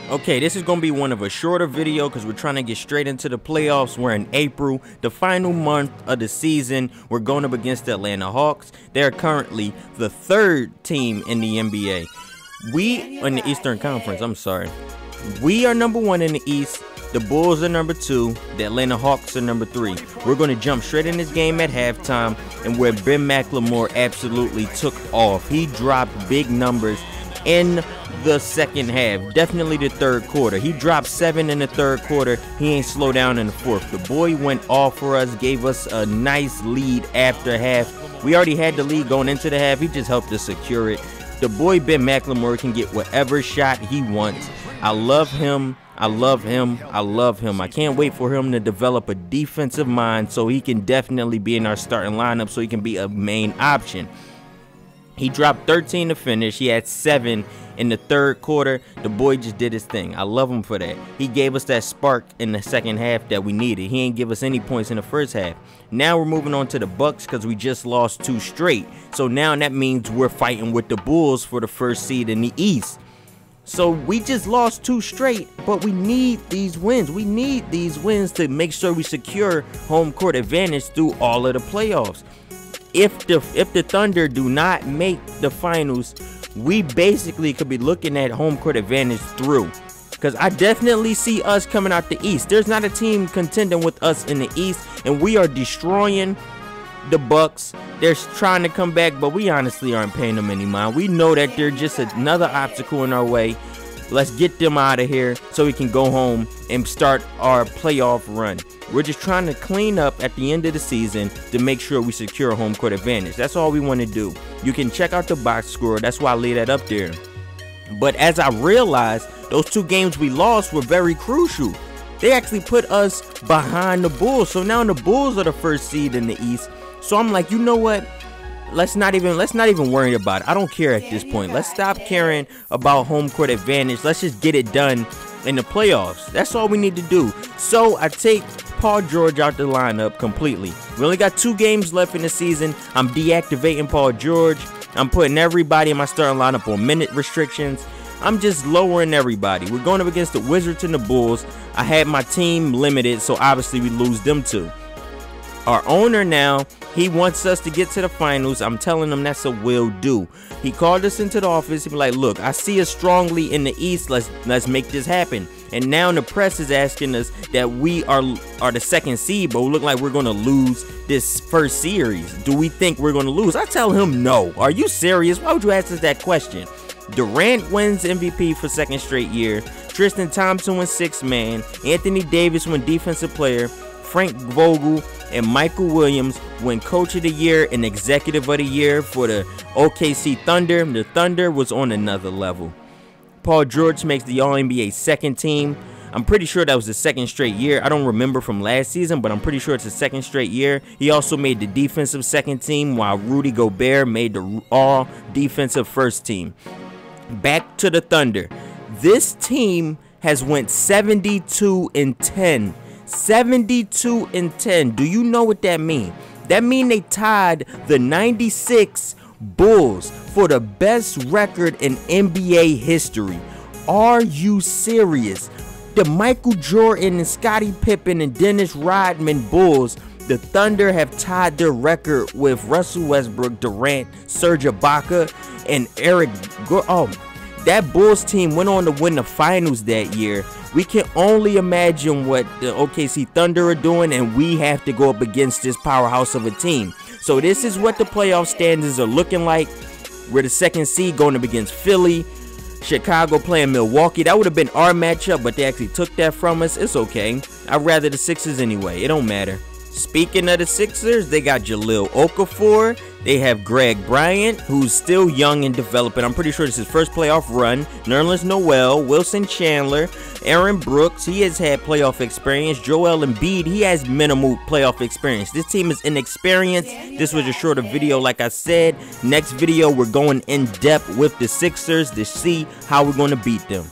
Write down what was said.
Okay, this is going to be one of a shorter video because we're trying to get straight into the playoffs. We're in April, the final month of the season. We're going up against the Atlanta Hawks. They're currently the third team in the NBA. We, in the Eastern Conference, I'm sorry. We are number 1 in the East. The Bulls are number 2. The Atlanta Hawks are number 3. We're going to jump straight in this game at halftime, and where Ben McLemore absolutely took off. He dropped big numbers in the second half, definitely the third quarter. He dropped 7 in the third quarter. He ain't slow down in the fourth. The boy went off for us, gave us a nice lead after half. We already had the lead going into the half. He just helped us secure it. The boy Ben McLemore can get whatever shot he wants. I love him. I love him. I love him. I can't wait for him to develop a defensive mind so he can definitely be in our starting lineup, so he can be a main option. He dropped 13 to finish. He had 7 in the third quarter. The boy just did his thing. I love him for that. He gave us that spark in the second half that we needed. He ain't give us any points in the first half. Now we're moving on to the Bucks because we just lost 2 straight. So now that means we're fighting with the Bulls for the first seed in the East. So we just lost 2 straight, but we need these wins. We need these wins to make sure we secure home court advantage through all of the playoffs. If the Thunder do not make the finals, we basically could be looking at home court advantage through. Because I definitely see us coming out the East. There's not a team contending with us in the East, and we are destroying the Bucks. They're trying to come back, but we honestly aren't paying them any mind. We know that they're just another obstacle in our way. Let's get them out of here so we can go home and start our playoff run. We're just trying to clean up at the end of the season to make sure we secure a home court advantage. That's all we want to do. You can check out the box score. That's why I lay that up there. But as I realized, those 2 games we lost were very crucial. They actually put us behind the Bulls. So now the Bulls are the first seed in the East. So I'm like, you know what? Let's not even worry about it. I don't care at this point. Let's stop caring about home court advantage. Let's just get it done in the playoffs. That's all we need to do. So I take Paul George out the lineup completely. We only got 2 games left in the season. I'm deactivating Paul George. I'm putting everybody in my starting lineup on minute restrictions. I'm just lowering everybody. We're going up against the Wizards and the Bulls. I had my team limited, so obviously we lose them too. Our owner now, he wants us to get to the finals. I'm telling him that's a will do. He called us into the office. He be like, look, I see us strongly in the East. Let's make this happen. And now the press is asking us that we are the second seed, but we look like we're going to lose this first series. Do we think we're going to lose? I tell him no. Are you serious? Why would you ask us that question? Durant wins MVP for 2nd straight year. Tristan Thompson wins 6th man. Anthony Davis wins defensive player. Frank Vogel and Michael Williams win Coach of the Year and Executive of the Year for the OKC Thunder. The Thunder was on another level. Paul George makes the All-NBA 2nd team. I'm pretty sure that was the 2nd straight year. I don't remember from last season, but I'm pretty sure it's the 2nd straight year. He also made the defensive 2nd team, while Rudy Gobert made the all-defensive 1st team. Back to the Thunder. This team has went 72-10. 72-10. Do you know what that means? That means they tied the 96 Bulls for the best record in NBA history. Are you serious? The Michael Jordan and Scottie Pippen and Dennis Rodman Bulls, the Thunder have tied their record with Russell Westbrook, Durant, Serge Ibaka, and Eric. That Bulls team went on to win the finals that year. We can only imagine what the OKC Thunder are doing, and we have to go up against this powerhouse of a team. So this is what the playoff standings are looking like. We're the 2nd seed going up against Philly. Chicago playing Milwaukee. That would have been our matchup, but they actually took that from us. It's okay. I'd rather the Sixers anyway. It don't matter. Speaking of the Sixers, they got Jahlil Okafor. They have Greg Bryant, who's still young and developing. I'm pretty sure this is his first playoff run. Nerlens Noel, Wilson Chandler, Aaron Brooks. He has had playoff experience. Joel Embiid, he has minimal playoff experience. This team is inexperienced. This was a shorter video, like I said. Next video, we're going in depth with the Sixers to see how we're going to beat them.